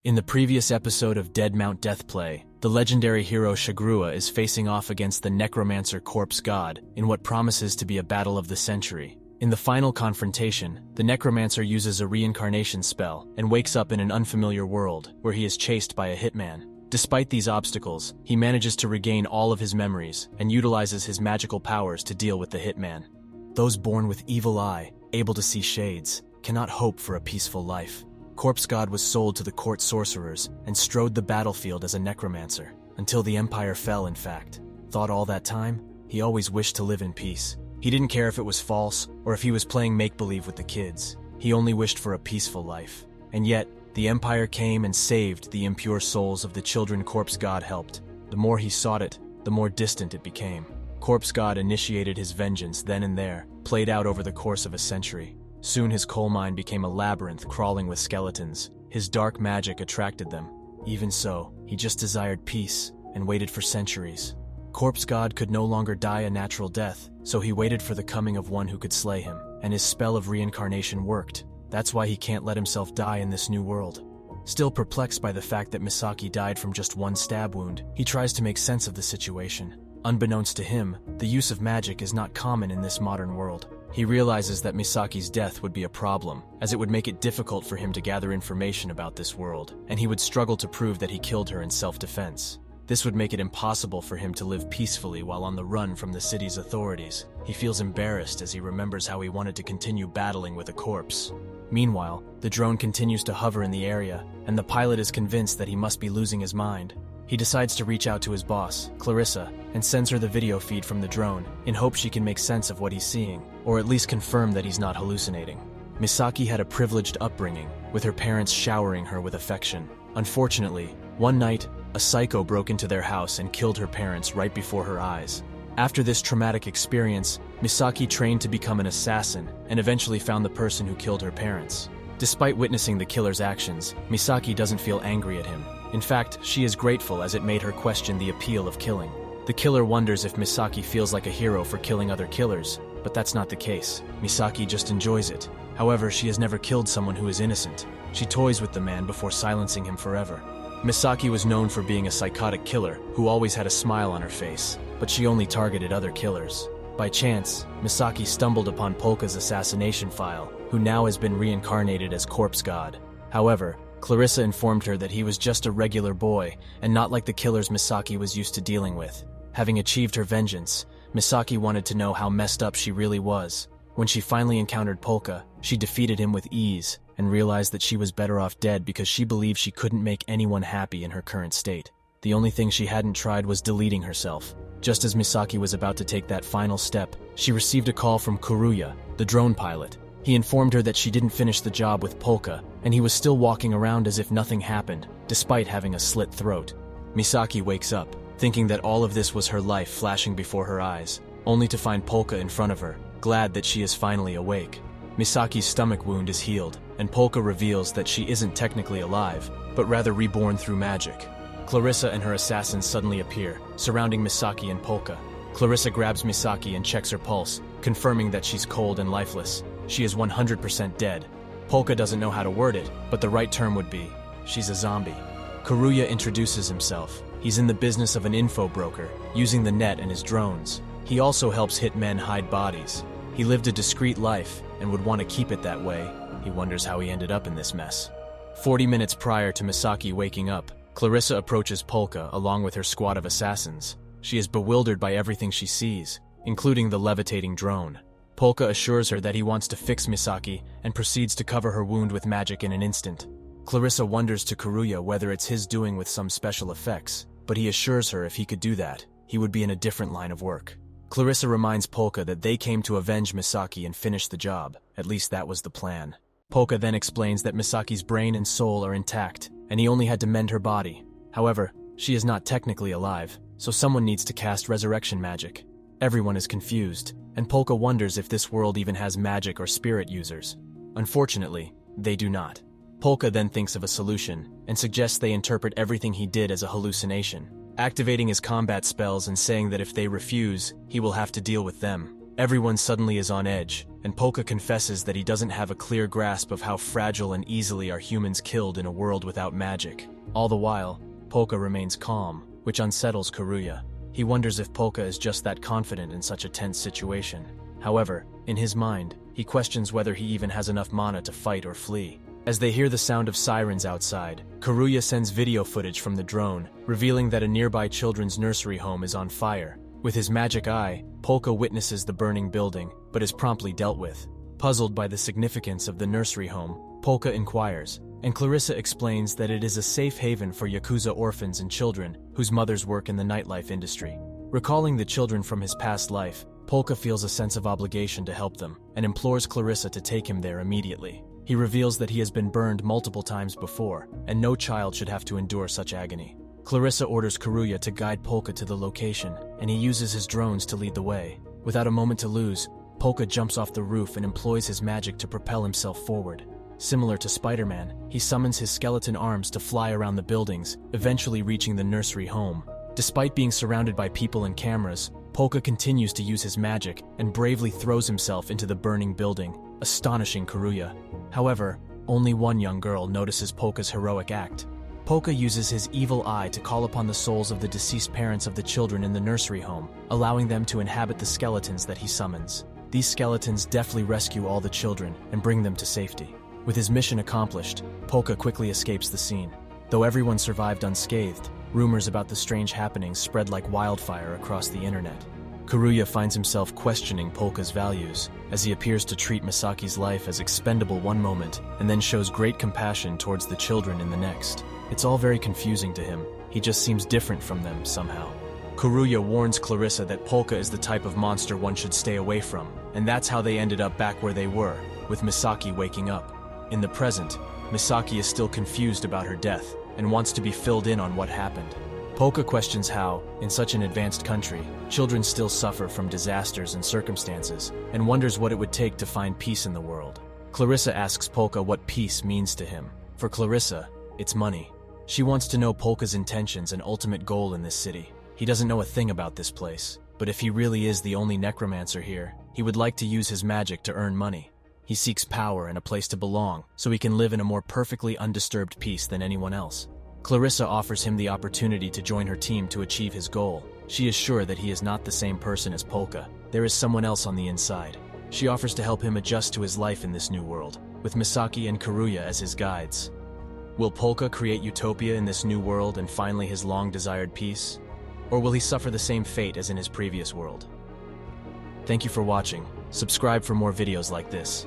In the previous episode of Dead Mount Deathplay, the legendary hero Shagrua is facing off against the necromancer corpse god in what promises to be a battle of the century. In the final confrontation, the necromancer uses a reincarnation spell and wakes up in an unfamiliar world where he is chased by a hitman. Despite these obstacles, he manages to regain all of his memories and utilizes his magical powers to deal with the hitman. Those born with evil eye, able to see shades, cannot hope for a peaceful life. Corpse God was sold to the court sorcerers and strode the battlefield as a necromancer, until the empire fell, in fact. Thought all that time, he always wished to live in peace. He didn't care if it was false or if he was playing make-believe with the kids. He only wished for a peaceful life. And yet, the empire came and saved the impure souls of the children Corpse God helped. The more he sought it, the more distant it became. Corpse God initiated his vengeance then and there, played out over the course of a century. Soon his coal mine became a labyrinth crawling with skeletons. His dark magic attracted them. Even so, he just desired peace and waited for centuries. Corpse God could no longer die a natural death, so he waited for the coming of one who could slay him, and his spell of reincarnation worked. That's why he can't let himself die in this new world. Still perplexed by the fact that Misaki died from just one stab wound, he tries to make sense of the situation. Unbeknownst to him, the use of magic is not common in this modern world. He realizes that Misaki's death would be a problem, as it would make it difficult for him to gather information about this world, and he would struggle to prove that he killed her in self-defense. This would make it impossible for him to live peacefully while on the run from the city's authorities. He feels embarrassed as he remembers how he wanted to continue battling with a corpse. Meanwhile, the drone continues to hover in the area, and the pilot is convinced that he must be losing his mind. He decides to reach out to his boss, Clarissa, and sends her the video feed from the drone, in hopes she can make sense of what he's seeing, or at least confirm that he's not hallucinating. Misaki had a privileged upbringing, with her parents showering her with affection. Unfortunately, one night, a psycho broke into their house and killed her parents right before her eyes. After this traumatic experience, Misaki trained to become an assassin and eventually found the person who killed her parents. Despite witnessing the killer's actions, Misaki doesn't feel angry at him. In fact, she is grateful as it made her question the appeal of killing. The killer wonders if Misaki feels like a hero for killing other killers, but that's not the case. Misaki just enjoys it. However, she has never killed someone who is innocent. She toys with the man before silencing him forever. Misaki was known for being a psychotic killer who always had a smile on her face, but she only targeted other killers. By chance, Misaki stumbled upon Polka's assassination file, who now has been reincarnated as Corpse God. However, Clarissa informed her that he was just a regular boy and not like the killers Misaki was used to dealing with. Having achieved her vengeance, Misaki wanted to know how messed up she really was. When she finally encountered Polka, she defeated him with ease and realized that she was better off dead because she believed she couldn't make anyone happy in her current state. The only thing she hadn't tried was deleting herself. Just as Misaki was about to take that final step, she received a call from Kuruya, the drone pilot. He informed her that she didn't finish the job with Polka, and he was still walking around as if nothing happened, despite having a slit throat. Misaki wakes up, thinking that all of this was her life flashing before her eyes, only to find Polka in front of her, glad that she is finally awake. Misaki's stomach wound is healed, and Polka reveals that she isn't technically alive, but rather reborn through magic. Clarissa and her assassins suddenly appear, surrounding Misaki and Polka. Clarissa grabs Misaki and checks her pulse, confirming that she's cold and lifeless. She is 100% dead. Polka doesn't know how to word it, but the right term would be, she's a zombie. Kuruya introduces himself. He's in the business of an info broker, using the net and his drones. He also helps hitmen hide bodies. He lived a discreet life and would want to keep it that way. He wonders how he ended up in this mess. 40 minutes prior to Misaki waking up, Clarissa approaches Polka along with her squad of assassins. She is bewildered by everything she sees, including the levitating drone. Polka assures her that he wants to fix Misaki and proceeds to cover her wound with magic in an instant. Clarissa wonders to Kuruya whether it's his doing with some special effects, but he assures her if he could do that, he would be in a different line of work. Clarissa reminds Polka that they came to avenge Misaki and finish the job. At least that was the plan. Polka then explains that Misaki's brain and soul are intact, and he only had to mend her body. However, she is not technically alive, so someone needs to cast resurrection magic. Everyone is confused, and Polka wonders if this world even has magic or spirit users. Unfortunately, they do not. Polka then thinks of a solution, and suggests they interpret everything he did as a hallucination, activating his combat spells and saying that if they refuse, he will have to deal with them. Everyone suddenly is on edge, and and Polka confesses that he doesn't have a clear grasp of how fragile and easily are humans killed in a world without magic. All the while, Polka remains calm, which unsettles Karuya. He wonders if Polka is just that confident in such a tense situation. However, in his mind, he questions whether he even has enough mana to fight or flee. As they hear the sound of sirens outside, Karuya sends video footage from the drone, revealing that a nearby children's nursery home is on fire. With his magic eye, Polka witnesses the burning building, but is promptly dealt with. Puzzled by the significance of the nursery home, Polka inquires, and Clarissa explains that it is a safe haven for Yakuza orphans and children whose mothers work in the nightlife industry. Recalling the children from his past life, Polka feels a sense of obligation to help them, and implores Clarissa to take him there immediately. He reveals that he has been burned multiple times before, and no child should have to endure such agony. Clarissa orders Karuya to guide Polka to the location, and he uses his drones to lead the way. Without a moment to lose, Polka jumps off the roof and employs his magic to propel himself forward. Similar to Spider-Man, he summons his skeleton arms to fly around the buildings, eventually reaching the nursery home. Despite being surrounded by people and cameras, Polka continues to use his magic and bravely throws himself into the burning building, astonishing Karuya. However, only one young girl notices Polka's heroic act. Polka uses his evil eye to call upon the souls of the deceased parents of the children in the nursery home, allowing them to inhabit the skeletons that he summons. These skeletons deftly rescue all the children and bring them to safety. With his mission accomplished, Polka quickly escapes the scene. Though everyone survived unscathed, rumors about the strange happenings spread like wildfire across the internet. Karuya finds himself questioning Polka's values, as he appears to treat Misaki's life as expendable one moment, and then shows great compassion towards the children in the next. It's all very confusing to him. He just seems different from them somehow. Karuya warns Clarissa that Polka is the type of monster one should stay away from, and that's how they ended up back where they were, with Misaki waking up. In the present, Misaki is still confused about her death, and wants to be filled in on what happened. Polka questions how, in such an advanced country, children still suffer from disasters and circumstances, and wonders what it would take to find peace in the world. Clarissa asks Polka what peace means to him. For Clarissa, it's money. She wants to know Polka's intentions and ultimate goal in this city. He doesn't know a thing about this place, but if he really is the only necromancer here, he would like to use his magic to earn money. He seeks power and a place to belong, so he can live in a more perfectly undisturbed peace than anyone else. Clarissa offers him the opportunity to join her team to achieve his goal. She is sure that he is not the same person as Polka. There is someone else on the inside. She offers to help him adjust to his life in this new world, with Misaki and Karuya as his guides. Will Polka create utopia in this new world and finally his long-desired peace? Or will he suffer the same fate as in his previous world? Thank you for watching. Subscribe for more videos like this.